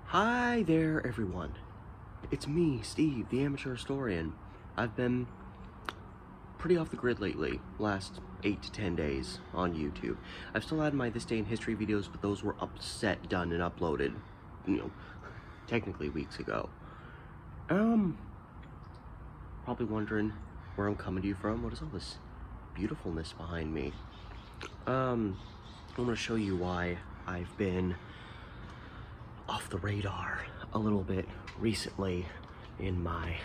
Hi there, everyone. It's me, Steve, the amateur historian. I've been pretty off the grid lately, last 8 to 10 days on YouTube. I've still had my This Day in History videos, but those were set, done, and uploaded, technically weeks ago. Probably wondering where I'm coming to you from. What is all this beautifulness behind me? I'm gonna show you why I've been off the radar a little bit recently in my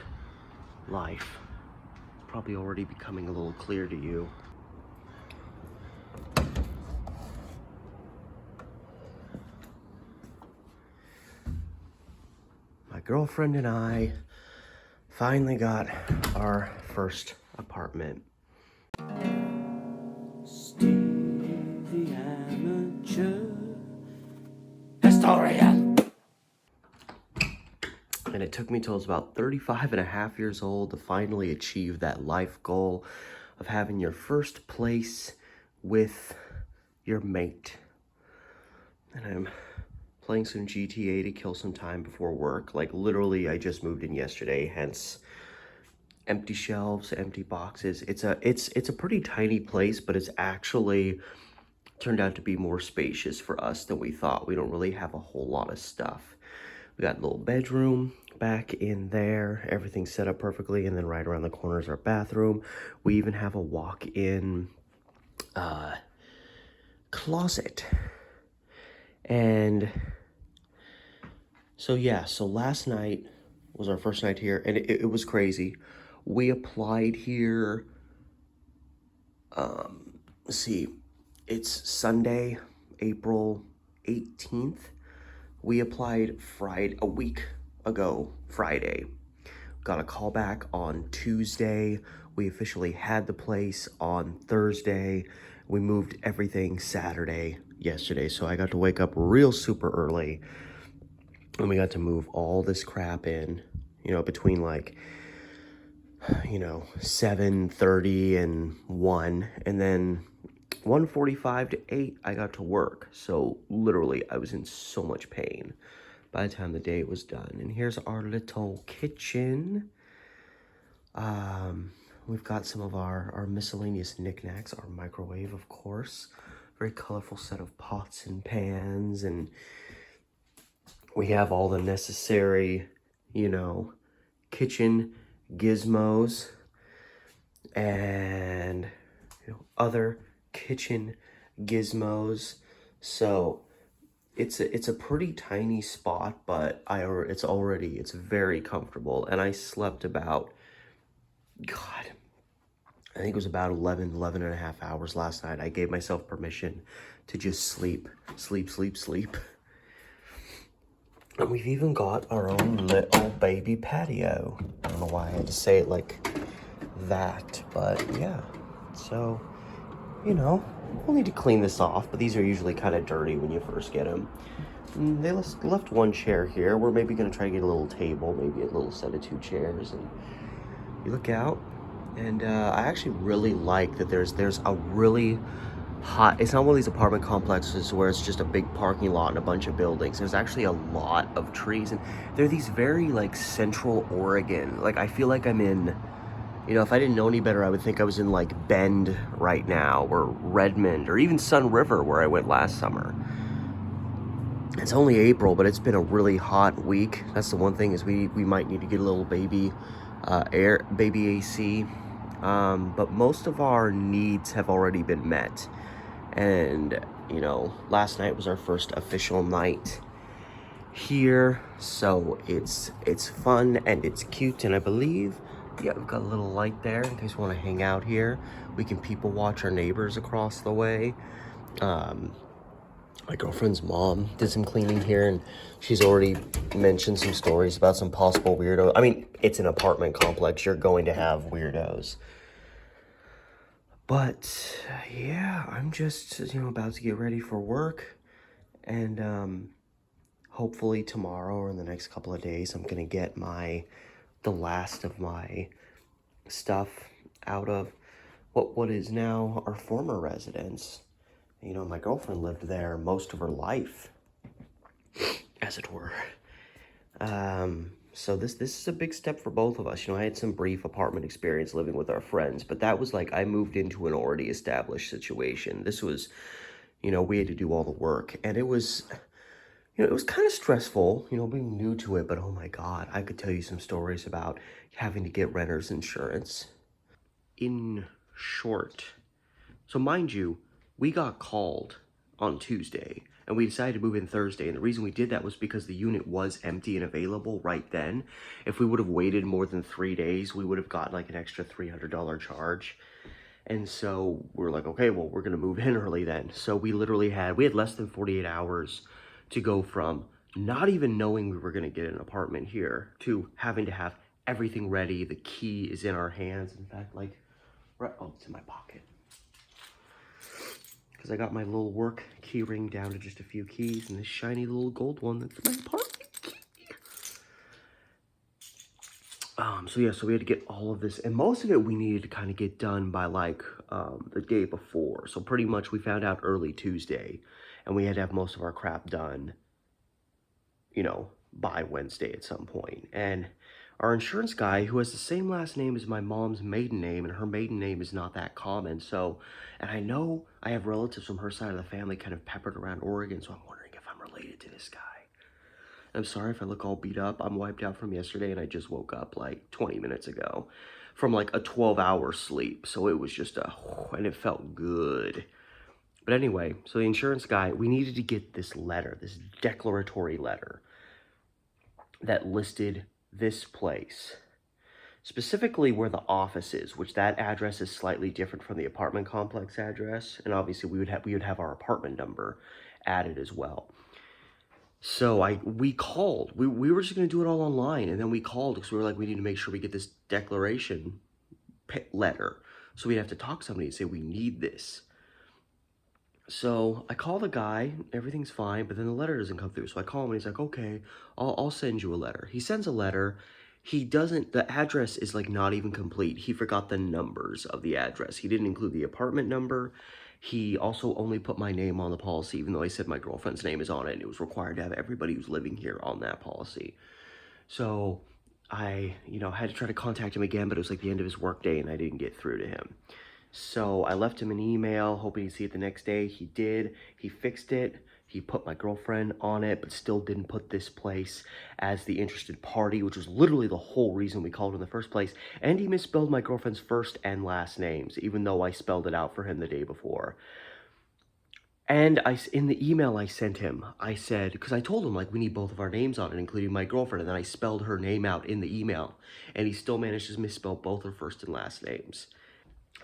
life. Probably already becoming a little clear to you. My girlfriend and I finally got our first apartment. Steve the amateur historian. And it took me till I was about 35 and a half years old to finally achieve that life goal of having your first place with your mate. And I'm playing some GTA to kill some time before work. Like literally, I just moved in yesterday, hence empty shelves, empty boxes. It's a pretty tiny place, but it's actually turned out to be more spacious for us than we thought. We don't really have a whole lot of stuff. We got a little bedroom back in there, everything's set up perfectly, and then right around the corner is our bathroom. We even have a walk-in closet. And so yeah, so last night was our first night here, and it was crazy. We applied here, let's see, it's Sunday, April 18th. We applied a week ago, Friday. Got a call back on Tuesday. We officially had the place on Thursday. We moved everything Saturday, yesterday. So I got to wake up real super early. And we got to move all this crap in, between like, 7:30 and 1. And then 1:45 to 8, I got to work. So literally, I was in so much pain by the time the day was done. And here's our little kitchen. We've got some of our miscellaneous knickknacks, our microwave, of course. Very colorful set of pots and pans. And we have all the necessary, kitchen gizmos and other kitchen gizmos. So it's a pretty tiny spot, but it's very comfortable. And I slept about, God, I think it was about 11 and a half hours last night. I gave myself permission to just sleep. And we've even got our own little baby patio. I don't know why I had to say it like that, but yeah. So, we'll need to clean this off, but these are usually kind of dirty when you first get them. And they left one chair here. We're maybe going to try to get a little table, maybe a little set of 2 chairs. And you look out, and I actually really like that there's a really hot, it's not one of these apartment complexes where it's just a big parking lot and a bunch of buildings. There's actually a lot of trees, and they're these very, like, Central Oregon. Like, I feel like I'm in, if I didn't know any better, I would think I was in, like, Bend right now, or Redmond, or even Sun River, where I went last summer. It's only April, but it's been a really hot week. That's the one thing, is we might need to get a little baby AC. But most of our needs have already been met. And, last night was our first official night here, so it's fun and it's cute. And I believe, yeah, we've got a little light there in case we want to hang out here. We can people watch our neighbors across the way. My girlfriend's mom did some cleaning here, and she's already mentioned some stories about some possible weirdos. I mean, it's an apartment complex. You're going to have weirdos. But, yeah, I'm just, about to get ready for work. And, hopefully tomorrow or in the next couple of days, I'm going to get the last of my stuff out of what is now our former residence. My girlfriend lived there most of her life, as it were. So this is a big step for both of us. You know, I had some brief apartment experience living with our friends, but that was like I moved into an already established situation. This was, you know, we had to do all the work, and it was, you know, it was kind of stressful, you know, being new to it, but oh my God, I could tell you some stories about having to get renter's insurance. In short, so mind you, we got called on Tuesday and we decided to move in Thursday. And the reason we did that was because the unit was empty and available right then. If we would have waited more than 3 days, we would have gotten like an extra $300 charge. And so we're like, okay, well, we're going to move in early then. So we had less than 48 hours to go from not even knowing we were going to get an apartment here to having to have everything ready. The key is in our hands. In fact, like, right, oh, it's in my pocket. Because I got my little work key ring down to just a few keys and this shiny little gold one that's my apartment key. So we had to get all of this, and most of it we needed to kind of get done by like the day before. So pretty much we found out early Tuesday, and we had to have most of our crap done, you know, by Wednesday at some point. And our insurance guy, who has the same last name as my mom's maiden name, and her maiden name is not that common. So, and I know I have relatives from her side of the family kind of peppered around Oregon, so I'm wondering if I'm related to this guy. I'm sorry if I look all beat up. I'm wiped out from yesterday, and I just woke up like 20 minutes ago from like a 12-hour sleep. So it was just and it felt good. But anyway, so the insurance guy, we needed to get this letter, this declaratory letter that listed this place, specifically where the office is, which that address is slightly different from the apartment complex address. And obviously we would have our apartment number added as well. So we called. We were just going to do it all online, and then we called because we were like, we need to make sure we get this declaration letter. So we'd have to talk to somebody and say, we need this. So I call the guy, everything's fine, but then the letter doesn't come through. So I call him and he's like, okay, I'll send you a letter. He sends a letter. The address is like not even complete. He forgot the numbers of the address. He didn't include the apartment number. He also only put my name on the policy, even though I said my girlfriend's name is on it, and it was required to have everybody who's living here on that policy. So I, had to try to contact him again, but it was like the end of his workday and I didn't get through to him. So I left him an email, hoping to see it the next day. He did. He fixed it. He put my girlfriend on it, but still didn't put this place as the interested party, which was literally the whole reason we called in the first place. And he misspelled my girlfriend's first and last names, even though I spelled it out for him the day before. And in the email I sent him, I said, because I told him, like, we need both of our names on it, including my girlfriend, and then I spelled her name out in the email, and he still managed to misspell both her first and last names.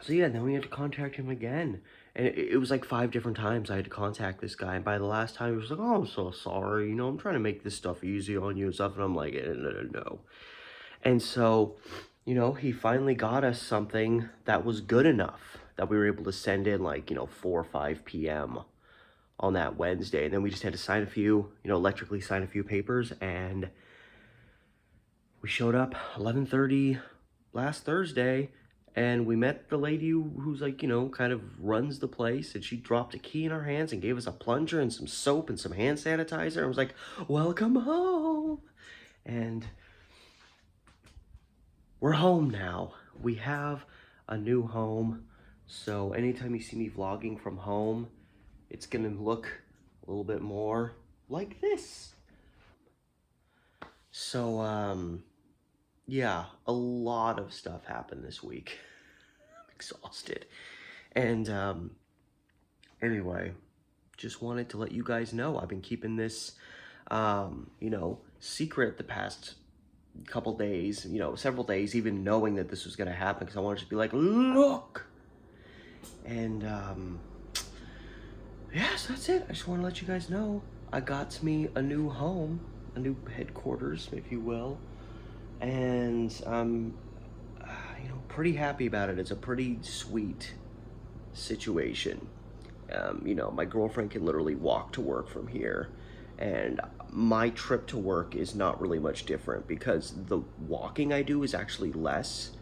So yeah, then we had to contact him again. And it was like 5 different times I had to contact this guy. And by the last time, he was like, oh, I'm so sorry. I'm trying to make this stuff easy on you and stuff. And I'm like, no. And so, he finally got us something that was good enough that we were able to send in like, 4 or 5 p.m. on that Wednesday. And then we just had to sign a few, electrically sign a few papers. And we showed up 11:30 last Thursday. And we met the lady who's like, kind of runs the place. And she dropped a key in our hands and gave us a plunger and some soap and some hand sanitizer. And was like, welcome home. And we're home now. We have a new home. So anytime you see me vlogging from home, it's going to look a little bit more like this. So, yeah, a lot of stuff happened this week. I'm exhausted. And anyway, just wanted to let you guys know I've been keeping this, secret the past couple days, several days, even knowing that this was going to happen, because I wanted to be like, look. And yes, that's it. I just want to let you guys know I got me a new home, a new headquarters, if you will. And I'm, pretty happy about it. It's a pretty sweet situation. My girlfriend can literally walk to work from here. And my trip to work is not really much different because the walking I do is actually less.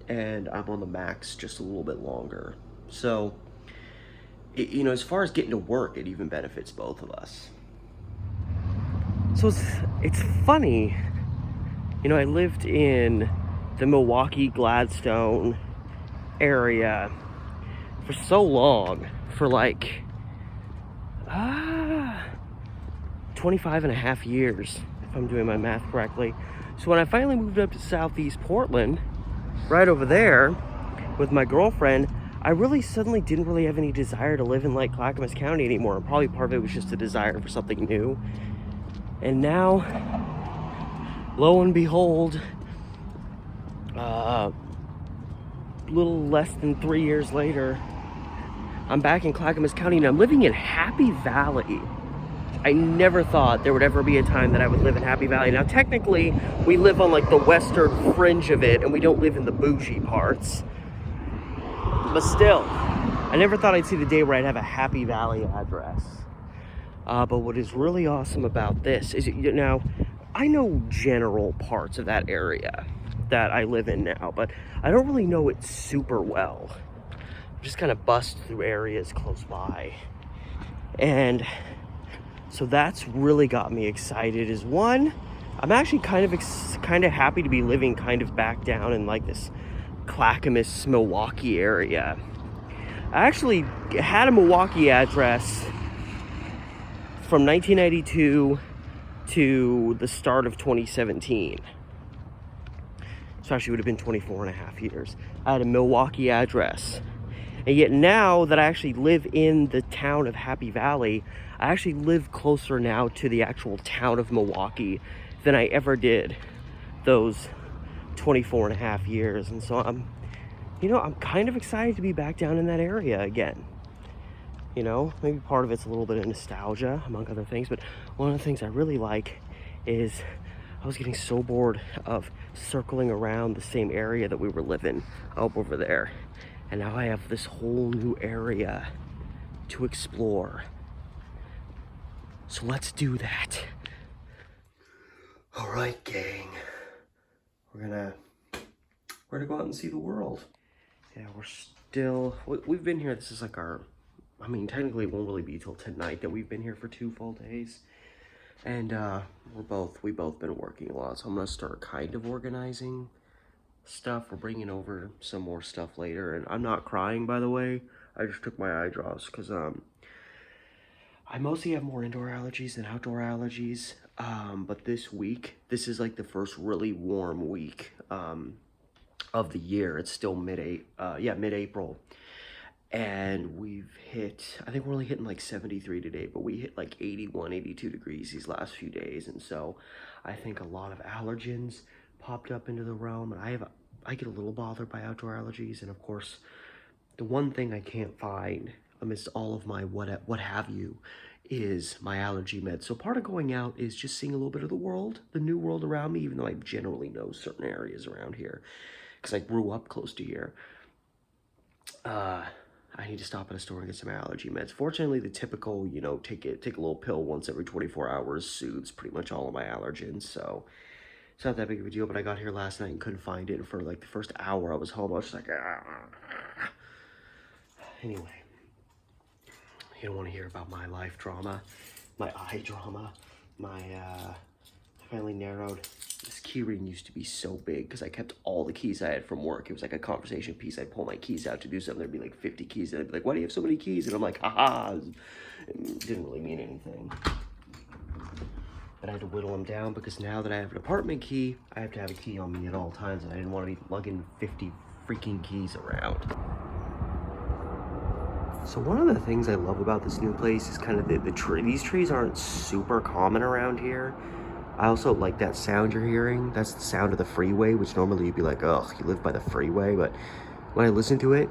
And I'm on the max just a little bit longer. So, as far as getting to work, it even benefits both of us. So it's funny, you know, I lived in the Milwaukee Gladstone area for so long, for like 25 and a half years, if I'm doing my math correctly. So when I finally moved up to Southeast Portland, right over there with my girlfriend, I really suddenly didn't really have any desire to live in like Clackamas County anymore. And probably part of it was just a desire for something new. And now, lo and behold, little less than 3 years later, I'm back in Clackamas County and I'm living in Happy Valley. I never thought there would ever be a time that I would live in Happy Valley. Now, technically, we live on like the western fringe of it and we don't live in the bougie parts. But still, I never thought I'd see the day where I'd have a Happy Valley address. But what is really awesome about this is, now, I know general parts of that area that I live in now, but I don't really know it super well. I just kind of bust through areas close by. And so that's really got me excited. Is one, I'm actually kind of happy to be living kind of back down in like this Clackamas, Milwaukee area. I actually had a Milwaukee address from 1992 to the start of 2017. So actually it would have been 24 and a half years. I had a Milwaukee address. And yet now that I actually live in the town of Happy Valley, I actually live closer now to the actual town of Milwaukee than I ever did those 24 and a half years. And so I'm kind of excited to be back down in that area again. You know, maybe part of it's a little bit of nostalgia, among other things, but one of the things I really like is I was getting so bored of circling around the same area that we were living up over there. And now I have this whole new area to explore. So let's do that. All right, gang. We're gonna go out and see the world. Yeah, we've been here. This is like technically it won't really be till tonight that we've been here for 2 full days. And we've both been working a lot, so I'm gonna start kind of organizing stuff. We're bringing over some more stuff later, and I'm not crying, by the way. I just took my eye drops because I mostly have more indoor allergies than outdoor allergies. But this is like the first really warm week of the year. It's still mid-April. And I think we're only hitting like 73 today, but we hit like 81, 82 degrees these last few days. And so I think a lot of allergens popped up into the realm, and I get a little bothered by outdoor allergies. And of course, the one thing I can't find amidst all of my what have you is my allergy meds. So part of going out is just seeing a little bit of the world, the new world around me, even though I generally know certain areas around here because I grew up close to here. I need to stop at a store and get some allergy meds. Fortunately, the typical, take a little pill once every 24 hours soothes pretty much all of my allergens, so it's not that big of a deal. But I got here last night and couldn't find it, and for like the first hour I was home, I was just like, Anyway, you don't want to hear about my life drama, my eye drama, I finally narrowed. This key ring used to be so big because I kept all the keys I had from work. It was like a conversation piece. I'd pull my keys out to do something. There'd be like 50 keys. And I'd be like, why do you have so many keys? And I'm like, haha. It didn't really mean anything. But I had to whittle them down because now that I have an apartment key, I have to have a key on me at all times. And I didn't want to be lugging 50 freaking keys around. So one of the things I love about this new place is kind of the tree. These trees aren't super common around here. I also like that sound you're hearing. That's the sound of the freeway, which normally you'd be like, ugh, you live by the freeway. But when I listen to it,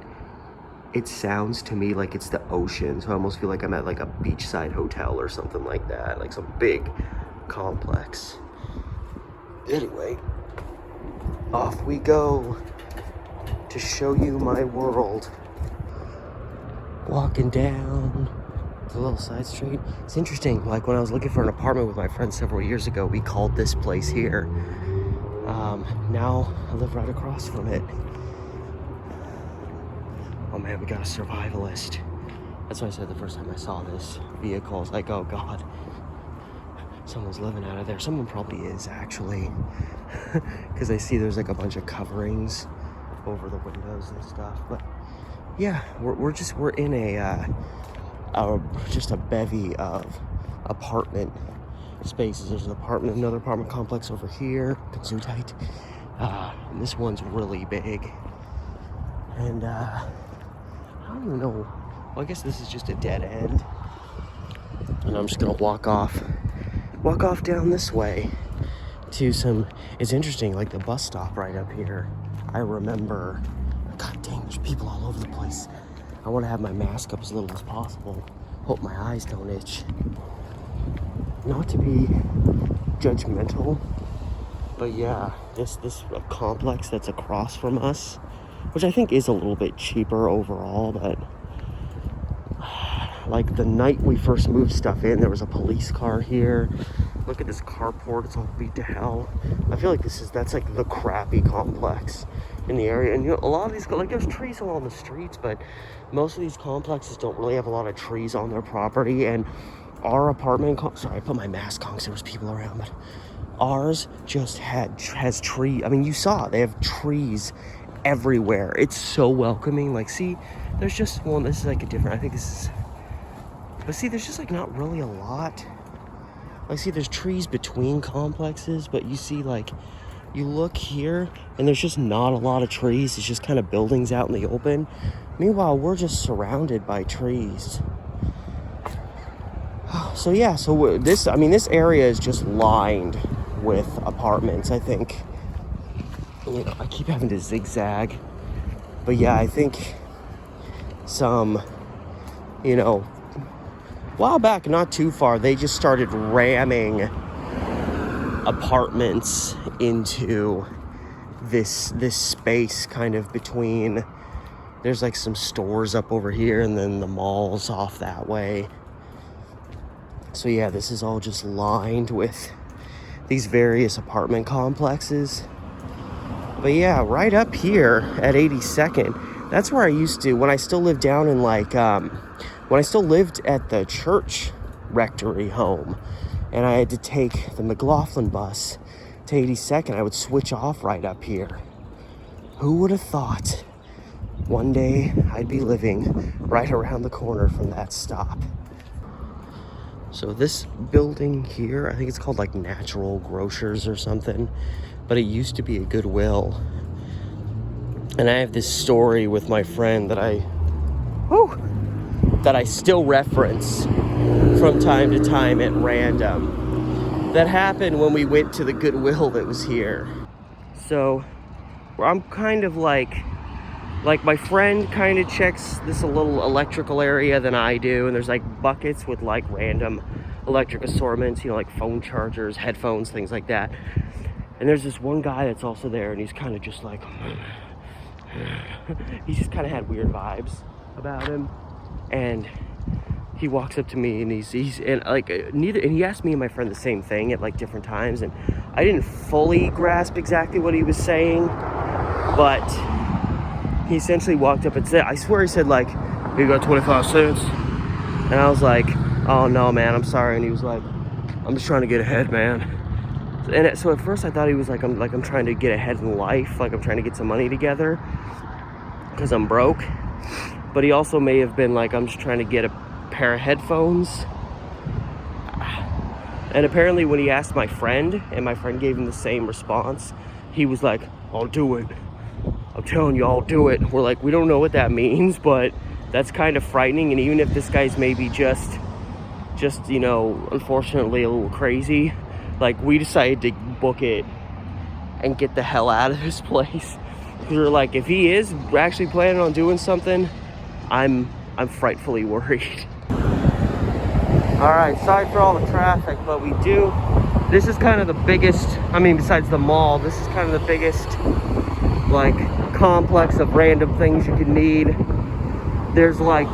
it sounds to me like it's the ocean. So I almost feel like I'm at like a beachside hotel or something like that, like some big complex. Anyway, off we go to show you my world. Walking down the little side street. It's interesting, like when I was looking for an apartment with my friend several years ago, we called this place here. Now I live right across from it. Oh man, we got a survivalist. That's what I said the first time I saw this vehicle. I was like, oh God. someone's living out of there. Someone probably is, actually. Because I see there's like a bunch of coverings over the windows and stuff. But yeah, we're in just a bevy of apartment spaces. There's another apartment complex over here, Gesundheit. And this one's really big. And I don't even know. Well, I guess this is just a dead end. And I'm just gonna walk off down this way to some. It's interesting, like the bus stop right up here. I remember. God dang, there's people all over the place. I want to have my mask up as little as possible. Hope my eyes don't itch. Not to be judgmental, but yeah, this complex that's across from us, which I think is a little bit cheaper overall, but like the night we first moved stuff in, there was a police car here. Look at this carport, it's all beat to hell. I feel like that's like the crappy complex in the area. And you know, a lot of these, like there's trees along the streets, but most of these complexes don't really have a lot of trees on their property. And our apartment, sorry, I put my mask on because there was people around, but ours just has tree. I mean, you saw it, they have trees everywhere. It's so welcoming. Like, see, there's just one. This is like a different. I think this is. But see, there's just like not really a lot. Like, see, there's trees between complexes, but you see, like, you look here, and there's just not a lot of trees. It's just kind of buildings out in the open. Meanwhile, we're just surrounded by trees. So yeah, this area is just lined with apartments, I think. You know, I keep having to zigzag. But yeah, I think some, you know, a while back, not too far, they just started ramming apartments into this space kind of between. There's like some stores up over here and then the mall's off that way. So yeah, this is all just lined with these various apartment complexes. But yeah, right up here at 82nd, that's where I used to, when I still lived down in like, when I still lived at the church rectory home, and I had to take the McLaughlin bus to 82nd, I would switch off right up here. Who would have thought one day I'd be living right around the corner from that stop? So this building here, I think it's called like Natural Grocers or something, but it used to be a Goodwill. And I have this story with my friend that I still reference from time to time at random, that happened when we went to the Goodwill that was here. So I'm kind of like my friend kind of checks this a little electrical area than I do, and there's like buckets with like random electric assortments, you know, like phone chargers, headphones, things like that. And there's this one guy that's also there, and he's kind of just like he just kind of had weird vibes about him. And he walks up to me, and he's and like and he asked me and my friend the same thing at like different times, and I didn't fully grasp exactly what he was saying, but he essentially walked up and said, I swear he said like, "You got 25 cents?" And I was like, "Oh no, man, I'm sorry." And he was like, "I'm just trying to get ahead, man." And so at first I thought he was like, I'm trying to get ahead in life, like I'm trying to get some money together because I'm broke. But he also may have been like, I'm just trying to get a pair of headphones. And apparently when he asked my friend, and my friend gave him the same response, he was like, "I'll do it. I'm telling you, I'll do it." We're like, we don't know what that means, but that's kind of frightening. And even if this guy's maybe just, you know, unfortunately a little crazy, like we decided to book it and get the hell out of this place. Because we're like, if he is actually planning on doing something, I'm frightfully worried. All right, sorry for all the traffic, but this is kind of the biggest, I mean, besides the mall, this is kind of the biggest, like, complex of random things you could need. There's like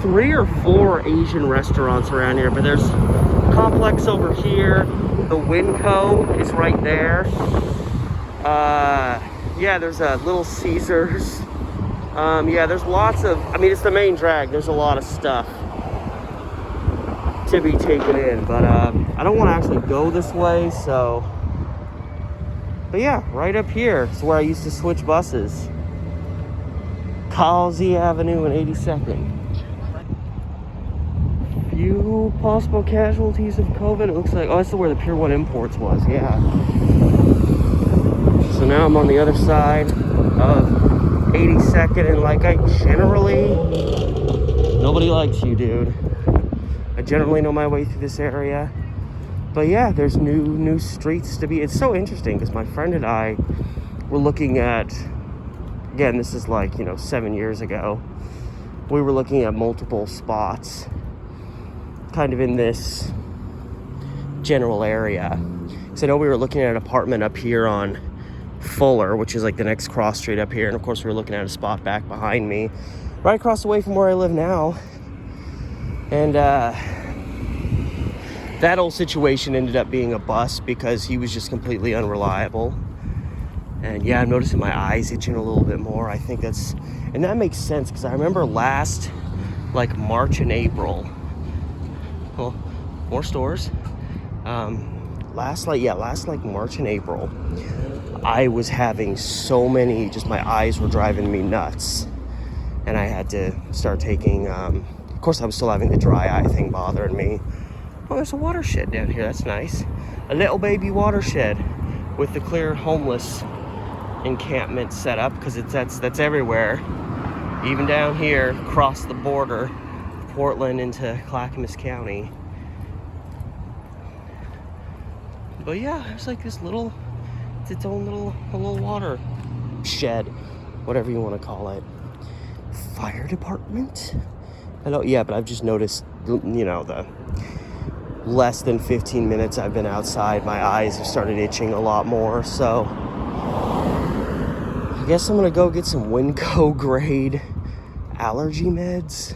3 or 4 Asian restaurants around here, but there's a complex over here. The Winco is right there. Yeah, there's a Little Caesars. Yeah, there's lots of, I mean, it's the main drag. There's a lot of stuff. to be taken in. But I don't want to actually go this way, so. But yeah, right up here is where I used to switch buses. Causey Avenue and 82nd. Few possible casualties of COVID. It looks like, oh, that's where the Pier 1 Imports was, yeah. So now I'm on the other side of 82nd, and like I generally, nobody likes you, dude. I generally know my way through this area. But yeah, there's new streets to be. It's so interesting because my friend and I were looking at, again, this is like, 7 years ago. We were looking at multiple spots kind of in this general area. So I know we were looking at an apartment up here on Fuller, which is like the next cross street up here. And of course, we were looking at a spot back behind me, right across the way from where I live now. And that whole situation ended up being a bust because he was just completely unreliable. And yeah, I'm noticing my eyes itching a little bit more. I think that's, and that makes sense because I remember last like March and April, well, more stores. Last March and April, I was having so many, just my eyes were driving me nuts. And I had to start taking, of course I was still having the dry eye thing bothering me. Oh, there's a watershed down here, that's nice. A little baby watershed with the clear homeless encampment set up, because that's everywhere. Even down here, across the border, Portland into Clackamas County. But yeah, it's like this little, it's its own little water shed, whatever you want to call it. Fire department? Hello, yeah, but I've just noticed, the less than 15 minutes I've been outside, my eyes have started itching a lot more, so I guess I'm gonna go get some Winco grade allergy meds.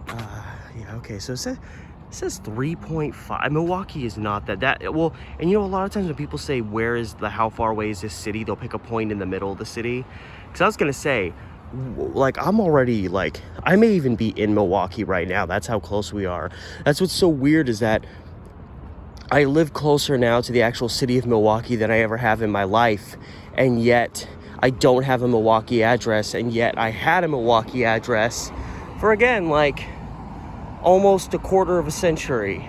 Yeah, okay, so it says 3.5. Milwaukee is not that well, and a lot of times when people say how far away is this city, they'll pick a point in the middle of the city. Because I was gonna say, like, I'm already, like, I may even be in Milwaukee right now. That's how close we are. That's what's so weird, is that I live closer now to the actual city of Milwaukee than I ever have in my life, and yet I don't have a Milwaukee address, and yet I had a Milwaukee address for, again, like, almost a quarter of a century.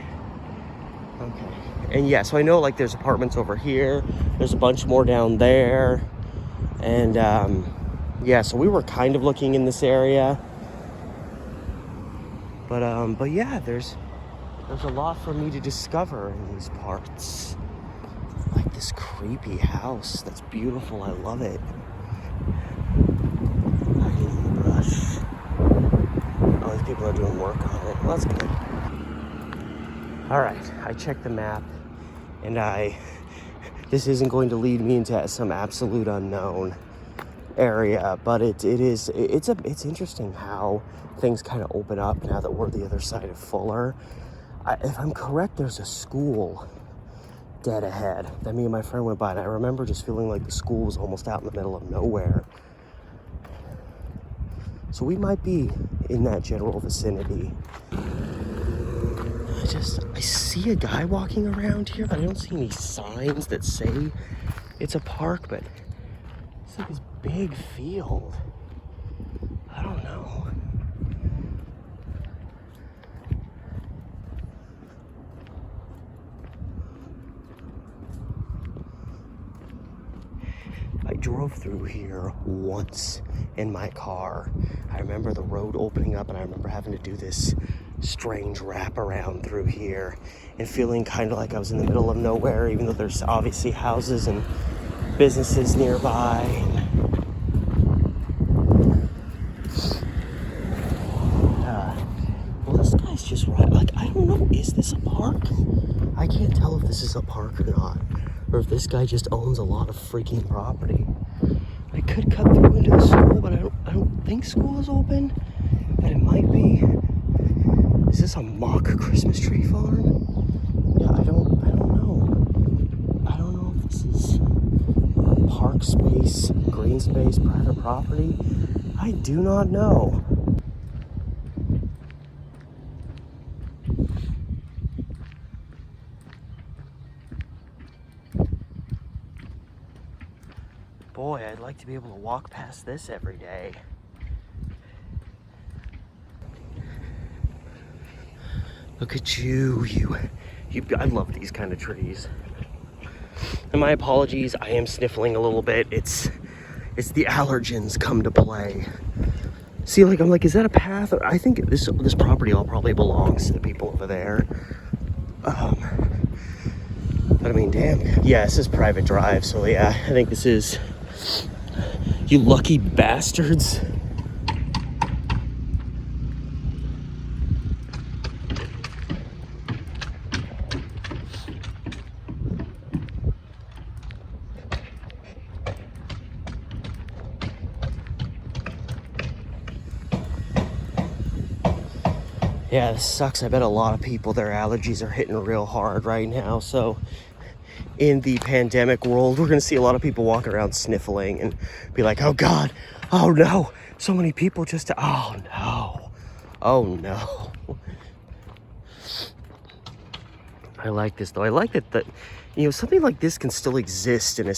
Okay. And yeah, so I know, like, there's apartments over here, there's a bunch more down there, and yeah, so we were kind of looking in this area, but yeah, there's a lot for me to discover in these parts. Like this creepy house that's beautiful, I love it. Hiding brush. Oh, these people are doing work on it. Well, that's good. All right, I checked the map, and this isn't going to lead me into some absolute unknown area, but it's interesting how things kind of open up now that we're the other side of Fuller. If I'm correct, there's a school dead ahead that me and my friend went by, and I remember just feeling like the school was almost out in the middle of nowhere. So we might be in that general vicinity. I see a guy walking around here, but I don't see any signs that say it's a park, but it's like this big field. I don't know. I drove through here once in my car. I remember the road opening up, and I remember having to do this strange wraparound through here and feeling kind of like I was in the middle of nowhere, even though there's obviously houses and businesses nearby. Well, this guy's just right. Like, I don't know, is this a park? I can't tell if this is a park or not, or if this guy just owns a lot of freaking property. I could cut through into the school, but I don't think school is open, but it might be. Is this a mock Christmas tree farm? Yeah, I don't know. I don't know if this is park space, green space, private property. I do not know. Boy, I'd like to be able to walk past this every day. Look at you, I love these kind of trees. And my apologies, I am sniffling a little bit. It's the allergens come to play. See, like, I'm like, is that a path? I think this property all probably belongs to the people over there. But I mean, damn. Yeah, this is private drive, so yeah, I think this is... You lucky bastards. Yeah, this sucks. I bet a lot of people, their allergies are hitting real hard right now. So in the pandemic world, we're going to see a lot of people walk around sniffling and be like, oh God, oh no, so many people just, oh no, oh no. I like this though. I like that, you know, something like this can still exist in a,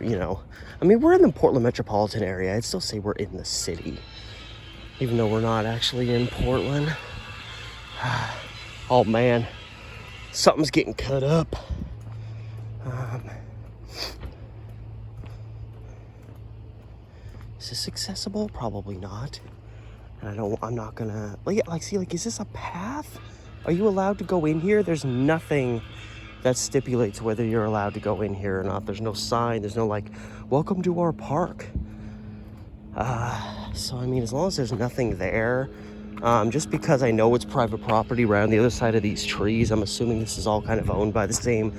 you know, I mean, we're in the Portland metropolitan area. I'd still say we're in the city, even though we're not actually in Portland. Oh man, something's getting cut up. Is this accessible? Probably not. And I'm not gonna, like, see, like, is this a path? Are you allowed to go in here? There's nothing that stipulates whether you're allowed to go in here or not. There's no sign, there's no like, welcome to our park. So I mean, as long as there's nothing there, just because I know it's private property around the other side of these trees, I'm assuming this is all kind of owned by the same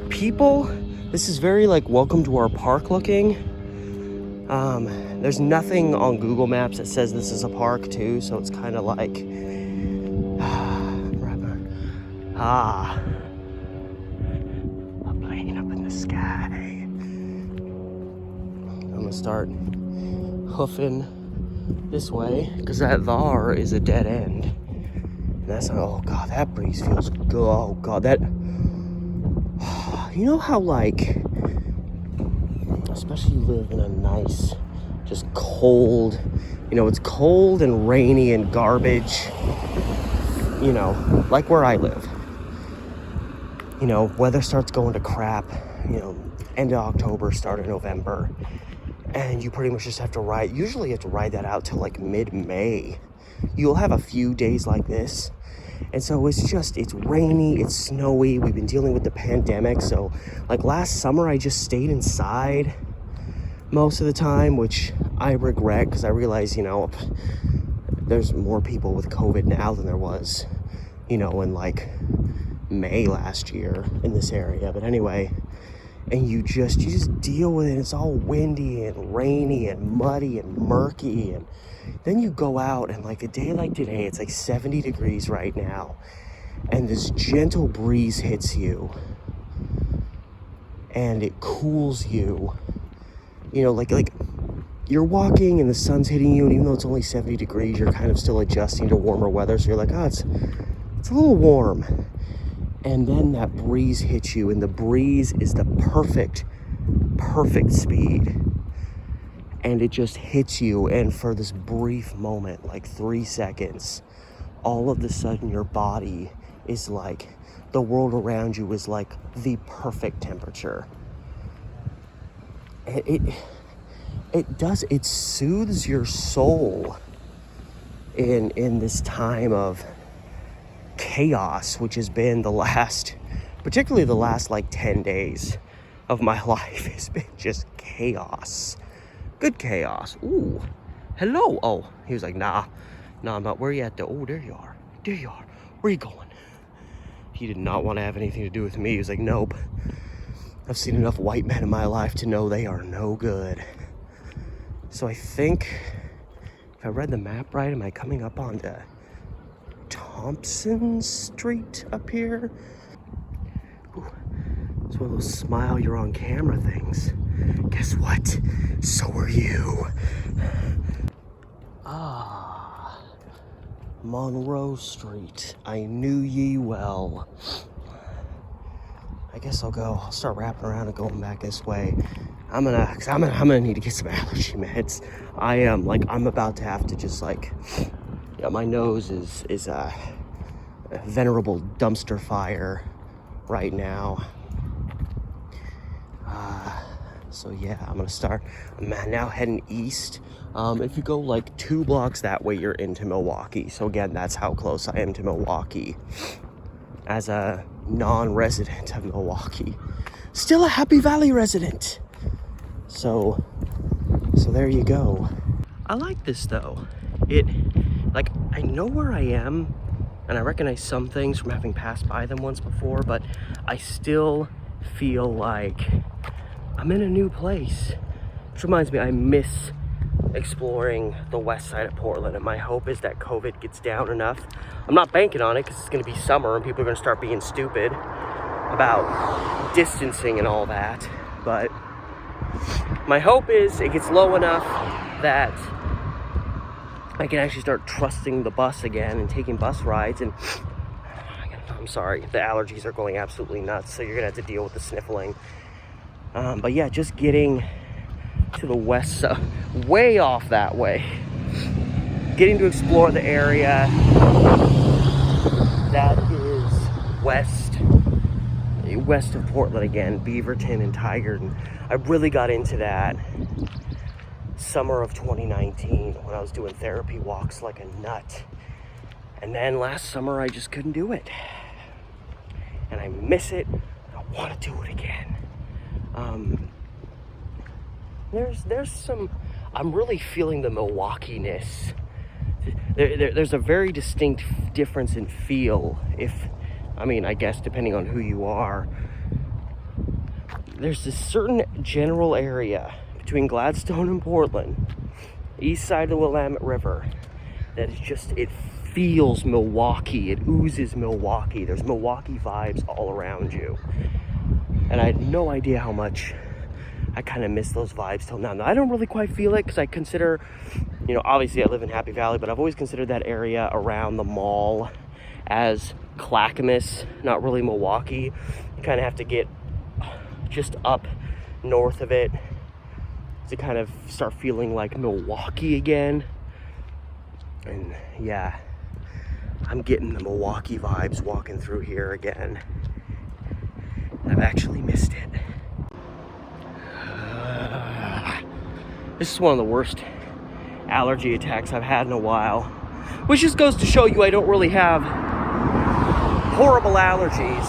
people. This is very like welcome to our park looking. There's nothing on Google Maps that says this is a park too, so it's kind of like a plane up in the sky. I'm gonna start hoofing this way because that there is a dead end. And that's not, oh God, that breeze feels good. Oh God, that, you know how like, especially you live in a nice, just cold, you know, it's cold and rainy and garbage, you know, like where I live. You know, weather starts going to crap, you know, end of October, start of November. And you pretty much just have to ride, usually you have to ride that out till like mid-May. You'll have a few days like this. And so it's rainy, it's snowy. We've been dealing with the pandemic. So like last summer, I just stayed inside most of the time, which I regret because I realize, you know, there's more people with COVID now than there was, you know, in like May last year in this area. But anyway, and you just deal with it. It's all windy and rainy and muddy and murky. And then you go out and like a day like today, it's like 70 degrees right now. And this gentle breeze hits you and it cools you. You know, like you're walking and the sun's hitting you, and even though it's only 70 degrees, you're kind of still adjusting to warmer weather. So you're like, oh, it's a little warm. And then that breeze hits you, and the breeze is the perfect speed. And it just hits you, and for this brief moment, like 3 seconds, all of a sudden your body is like, the world around you is like the perfect temperature. It soothes your soul in this time of chaos, which has been particularly the last like 10 days of my life has been just chaos. Good chaos. Ooh, hello. Oh, he was like, nah, I'm not. Where are you at? Oh, there you are. Where are you going? He did not want to have anything to do with me. He was like, nope. I've seen enough white men in my life to know they are no good. So I think, if I read the map right, am I coming up on the Thompson Street up here? Ooh, it's one of those smile you're on camera things. Guess what? So are you. Monroe Street. I knew ye well. I guess I'll start wrapping around and going back this way. I'm gonna need to get some allergy meds. I am I'm about to have to just my nose is a venerable dumpster fire right now. So yeah, I'm now heading east. If you go like 2 blocks that way, you're into Milwaukee. So again, that's how close I am to Milwaukee as a non-resident of Milwaukee. Still a Happy Valley resident. So there you go. I like this though. I know where I am and I recognize some things from having passed by them once before, but I still feel like I'm in a new place. Which reminds me, I miss exploring the west side of Portland, and my hope is that COVID gets down enough. I'm not banking on it because it's going to be summer and people are going to start being stupid about distancing and all that, but my hope is it gets low enough that I can actually start trusting the bus again and taking bus rides. And I'm sorry, the allergies are going absolutely nuts, so you're gonna have to deal with the sniffling. But yeah, just getting to the west side, way off that way, getting to explore the area that is west of Portland again, Beaverton and Tigard. I really got into that summer of 2019 when I was doing therapy walks like a nut. And then last summer I just couldn't do it. And I miss it. I want to do it again. There's some, I'm really feeling the Milwaukee-ness. There's a very distinct difference in feel. I guess depending on who you are. There's this certain general area between Gladstone and Portland, east side of the Willamette River, that is just, it feels Milwaukee. It oozes Milwaukee. There's Milwaukee vibes all around you. And I had no idea how much I kind of miss those vibes till now. Now, I don't really quite feel it because I consider, obviously I live in Happy Valley, but I've always considered that area around the mall as Clackamas, not really Milwaukee. You kind of have to get just up north of it to kind of start feeling like Milwaukee again. And yeah, I'm getting the Milwaukee vibes walking through here again. I've actually missed it. This is one of the worst allergy attacks I've had in a while, which just goes to show you I don't really have horrible allergies,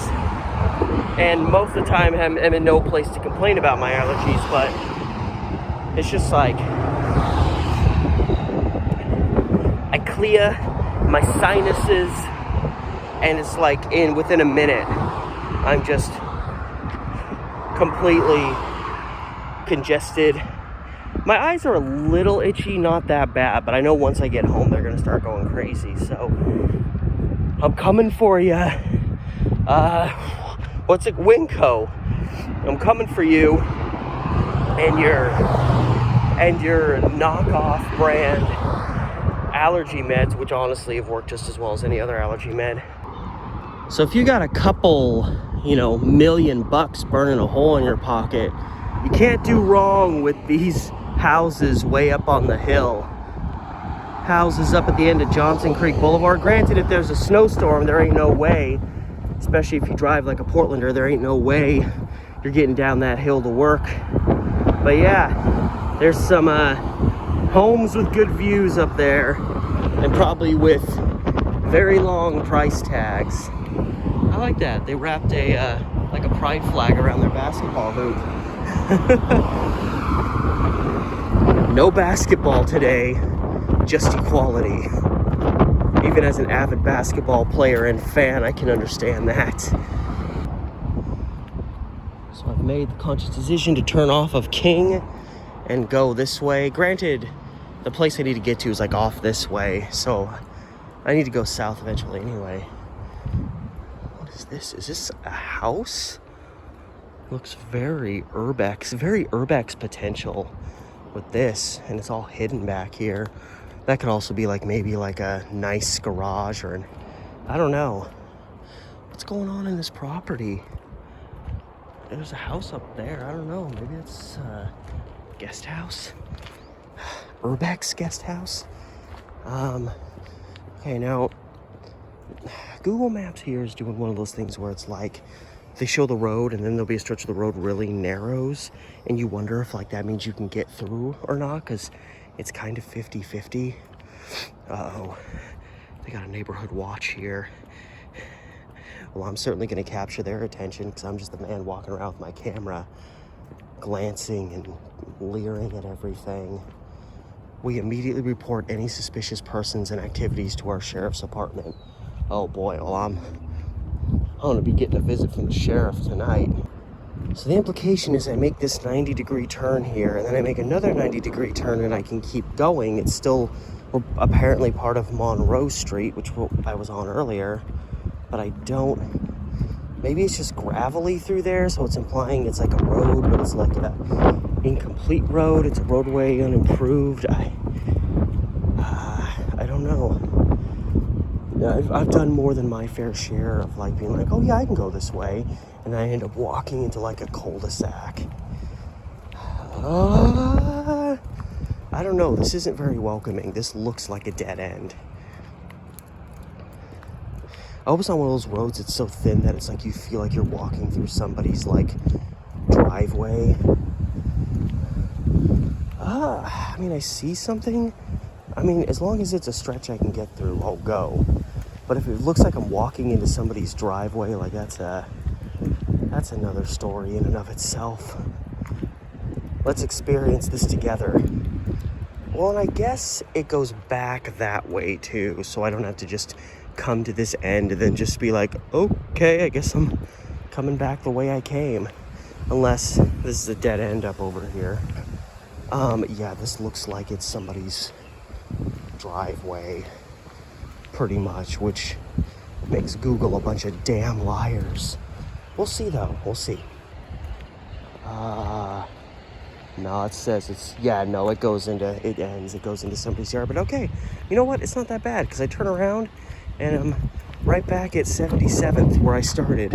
and most of the time I'm in no place to complain about my allergies, but it's just like I clear my sinuses and it's like within a minute I'm just completely congested. My eyes are a little itchy, not that bad, but I know once I get home they're gonna start going crazy, so I'm coming for you. What's it, Winco? I'm coming for you and your knockoff brand allergy meds, which honestly have worked just as well as any other allergy med. So if you got a couple, $1 million burning a hole in your pocket, you can't do wrong with these houses way up on the hill. Houses up at the end of Johnson Creek Boulevard. Granted, if there's a snowstorm, there ain't no way, especially if you drive like a Portlander, there ain't no way you're getting down that hill to work. But yeah, there's some homes with good views up there, and probably with very long price tags. I like that. They wrapped a pride flag around their basketball hoop. No basketball today, just equality. Even as an avid basketball player and fan, I can understand that. So I've made the conscious decision to turn off of King and go this way. Granted, the place I need to get to is off this way, so I need to go south eventually anyway. What is this? Is this a house? Looks very urbex potential with this, and it's all hidden back here. That could also be maybe a nice garage, or I don't know. What's going on in this property? there's a house up there. I don't know. Maybe it's guest house. Urbex's guest house. Okay, now Google Maps here is doing one of those things where it's like they show the road and then there'll be a stretch of the road really narrows and you wonder if like that means you can get through or not, because it's kind of 50-50. Uh-oh, they got a neighborhood watch here. Well, I'm certainly going to capture their attention because I'm just the man walking around with my camera, glancing and leering at everything. We immediately report any suspicious persons and activities to our sheriff's department. Oh boy, well, I'm going to be getting a visit from the sheriff tonight. So the implication is I make this 90-degree turn here, and then I make another 90-degree turn, and I can keep going. It's still apparently part of Monroe Street, which I was on earlier, but I don't... Maybe it's just gravelly through there, so it's implying it's like a road, but it's like an incomplete road. It's a roadway, unimproved. I don't know. I've done more than my fair share of like being like, oh yeah, I can go this way, and I end up walking into like a cul-de-sac. I don't know. This isn't very welcoming. This looks like a dead end. I hope it's on one of those roads that's so thin that it's like you feel like you're walking through somebody's like driveway. I mean, I see something. I mean, as long as it's a stretch I can get through, I'll go. But if it looks like I'm walking into somebody's driveway, like that's another story in and of itself. Let's experience this together. Well, and I guess it goes back that way too, so I don't have to just come to this end and then just be like, okay, I guess I'm coming back the way I came. Unless this is a dead end up over here. Yeah, this looks like it's somebody's driveway, pretty much, which makes Google a bunch of damn liars. We'll see though, we'll see. No, it says it's, yeah, no, it goes into somebody's yard, but okay. You know what, it's not that bad, because I turn around and I'm right back at 77th where I started.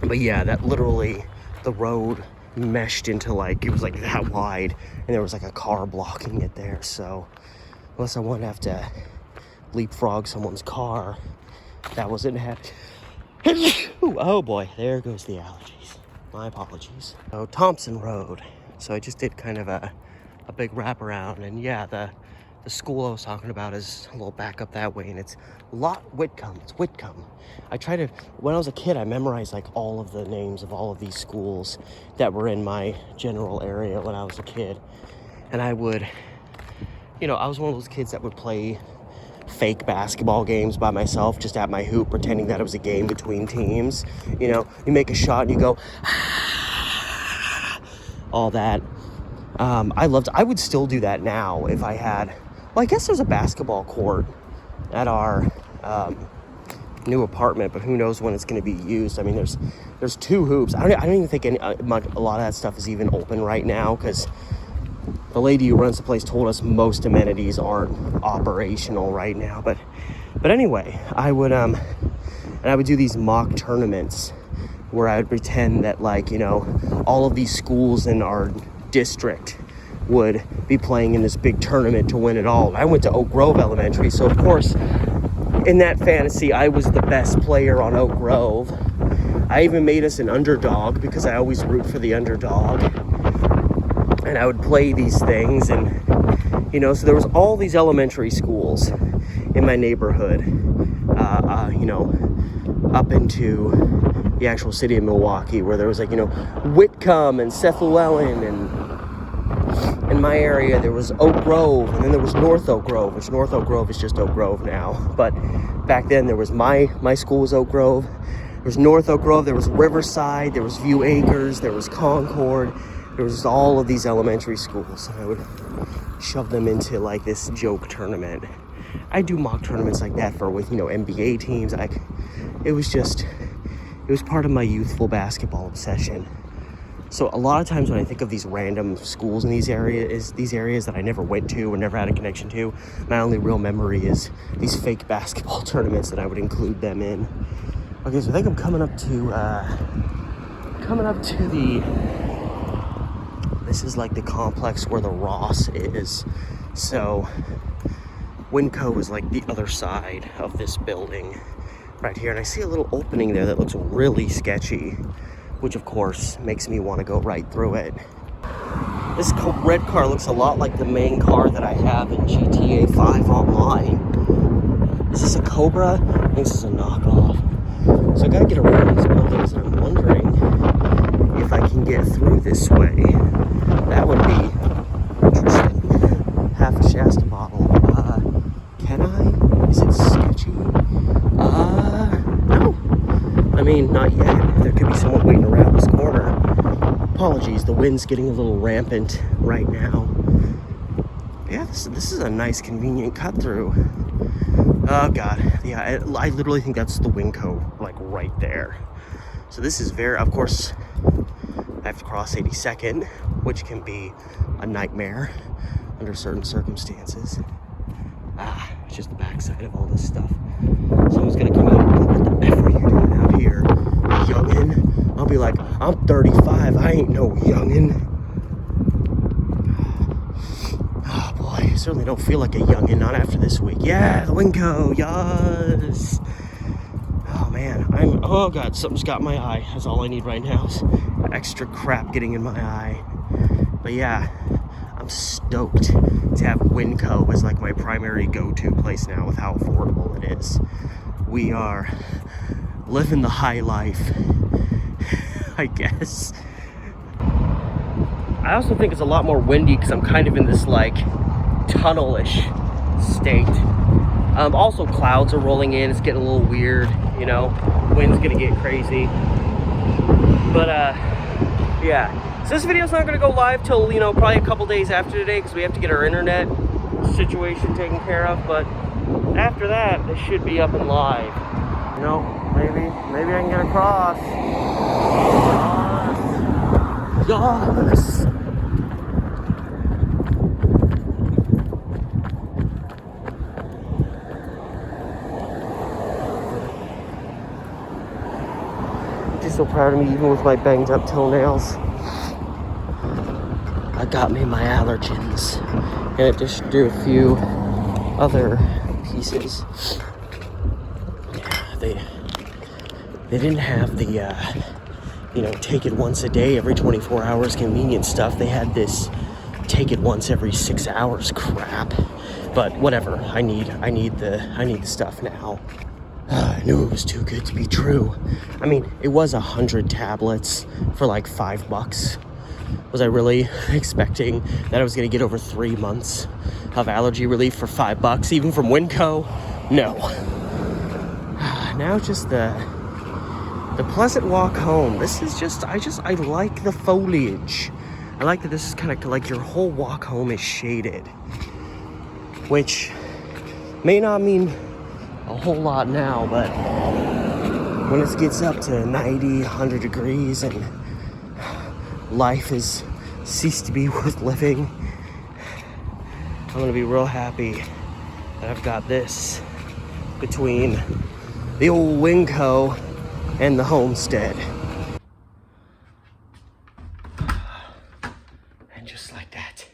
But yeah, that literally, the road meshed into like, it was like that wide, and there was like a car blocking it there, so unless I wanted to have to leapfrog someone's car, that wasn't happening. Oh boy, there goes the allergies. My apologies. So Thompson Road. So I just did kind of a big wraparound, and yeah, the school I was talking about is a little back up that way, and it's Whitcomb. It's Whitcomb. When I was a kid, I memorized like all of the names of all of these schools that were in my general area when I was a kid. And I would, I was one of those kids that would play fake basketball games by myself, just at my hoop, pretending that it was a game between teams. You make a shot and you go, all that. I would still do that now if I had, well, I guess there's a basketball court at our new apartment, but who knows when it's going to be used. I mean, there's 2 hoops. I don't even think a lot of that stuff is even open right now, because the lady who runs the place told us most amenities aren't operational right now. But anyway, I would do these mock tournaments where I would pretend that, like, all of these schools in our district would be playing in this big tournament to win it all. I went to Oak Grove Elementary, so of course, in that fantasy, I was the best player on Oak Grove. I even made us an underdog because I always root for the underdog. And I would play these things, and, so there was all these elementary schools in my neighborhood, up into the actual city of Milwaukee, where there was like, Whitcomb and Seth Llewellyn, and in my area there was Oak Grove, and then there was North Oak Grove, which North Oak Grove is just Oak Grove now. But back then there was my school was Oak Grove, there was North Oak Grove, there was Riverside, there was View Acres, there was Concord. There was all of these elementary schools, and I would shove them into like this joke tournament. I do mock tournaments like that with NBA teams. It was part of my youthful basketball obsession. So a lot of times when I think of these random schools in these areas that I never went to or never had a connection to, my only real memory is these fake basketball tournaments that I would include them in. Okay, so I think I'm coming up to coming up to this is like the complex where the Ross is. So Winco is like the other side of this building right here. And I see a little opening there that looks really sketchy, which of course makes me want to go right through it. This red car looks a lot like the main car that I have in GTA 5 Online. Is this a Cobra? I think this is a knockoff. So I gotta get around these buildings, and I'm wondering if I can get through this way. That would be interesting. Half a Shasta bottle. Can I? Is it sketchy? No. I mean, not yet. There could be someone waiting around this corner. Apologies, the wind's getting a little rampant right now. Yeah, this is a nice, convenient cut through. Oh god, yeah, I literally think that's the Winco, like right there. So this is very, of course, I have to cross 82nd, which can be a nightmare under certain circumstances. It's just the backside of all this stuff. Someone's gonna come out and be like, what the F are you doing out here, youngin'? I'll be like, I'm 35, I ain't no youngin'. Oh boy, I certainly don't feel like a youngin', not after this week. Yeah, the Winco, yes. Oh man, oh god, something's got my eye. That's all I need right now is extra crap getting in my eye. But yeah, I'm stoked to have Winco as like my primary go-to place now with how affordable it is. We are living the high life, I guess. I also think it's a lot more windy because I'm kind of in this like tunnelish state. Also clouds are rolling in, it's getting a little weird, you know, wind's gonna get crazy. But yeah, so this video's not gonna go live till, you know, probably a couple days after today because we have to get our internet situation taken care of. But after that, this should be up and live. You know, maybe I can get across. Yes. Just so proud of me, even with my banged up toenails. I got me my allergens, and it just do a few other pieces. They didn't have the you know, take it once a day every 24 hours convenient stuff. They had this take it once every 6 hours crap. But whatever, I need the stuff now. I knew it was too good to be true. I mean, it was 100 tablets for like $5. Was I really expecting that I was gonna get over 3 months of allergy relief for $5, even from Winco? No. Now just the pleasant walk home. This is just, I like the foliage. I like that this is kind of like your whole walk home is shaded, which may not mean a whole lot now, but when it gets up to 90, 100 degrees and life has ceased to be worth living, I'm gonna be real happy that I've got this between the old Winco and the homestead. And just like that,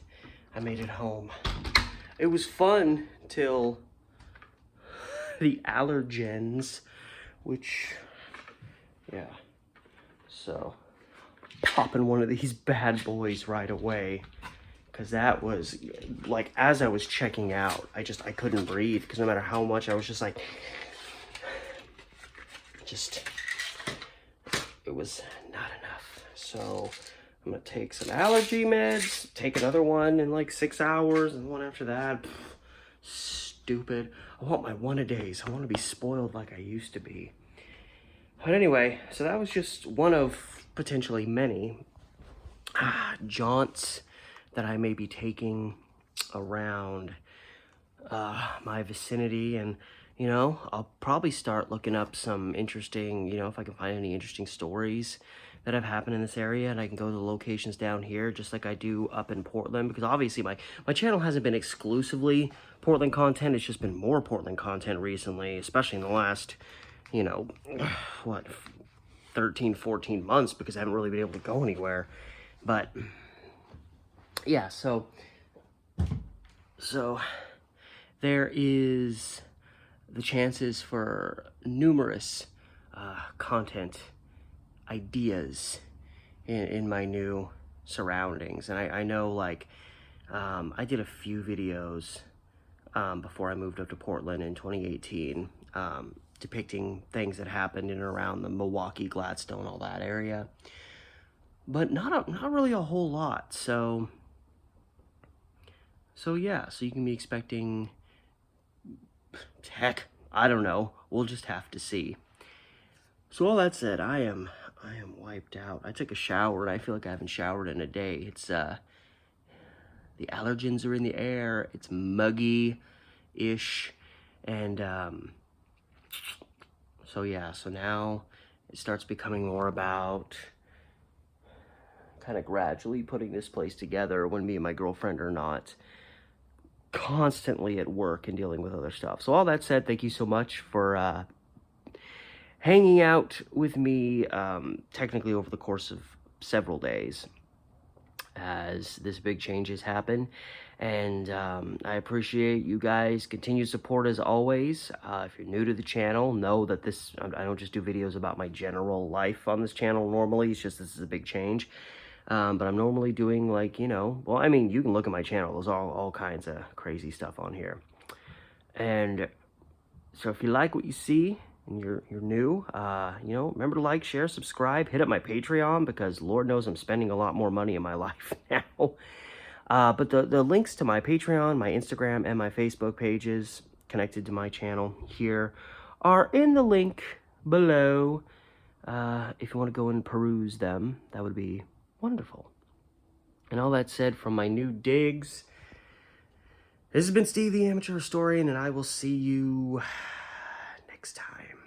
I made it home. It was fun till the allergens, which, yeah. So, popping one of these bad boys right away, because that was, like, as I was checking out, I couldn't breathe, because no matter how much I was just like, it was not enough. So I'm gonna take some allergy meds, take another one in like 6 hours, and one after that. Stupid. I want my one-a-days. I want to be spoiled like I used to be. But anyway, so that was just one of potentially many jaunts that I may be taking around my vicinity. And you know, I'll probably start looking up some interesting, you know, if I can find any interesting stories that have happened in this area, and I can go to the locations down here just like I do up in Portland, because obviously my channel hasn't been exclusively Portland content. It's just been more Portland content recently, especially in the last, you know, what, 13, 14 months because I haven't really been able to go anywhere. But yeah, so there is the chances for numerous content ideas in my new surroundings. And I know, like, I did a few videos before I moved up to Portland in 2018, depicting things that happened in and around the Milwaukee, Gladstone, all that area, but not really a whole lot. So yeah, so you can be expecting, heck, I don't know, we'll just have to see. So all that said, I am wiped out. I took a shower and I feel like I haven't showered in a day. It's the allergens are in the air. It's muggy-ish, and so yeah, so now it starts becoming more about kind of gradually putting this place together when me and my girlfriend are not constantly at work and dealing with other stuff. So all that said, thank you so much for hanging out with me, technically over the course of several days as this big changes happen. And I appreciate you guys' continued support as always. If you're new to the channel, know that I don't just do videos about my general life on this channel normally. It's just this is a big change. But I'm normally doing, like, you know, well, I mean, you can look at my channel. There's all kinds of crazy stuff on here. And so if you like what you see and you're new, you know, remember to like, share, subscribe, hit up my Patreon, because Lord knows I'm spending a lot more money in my life now. But the links to my Patreon, my Instagram, and my Facebook pages connected to my channel here are in the link below. If you want to go and peruse them, that would be wonderful. And all that said, from my new digs, this has been Steve the Amateur Historian, and I will see you next time.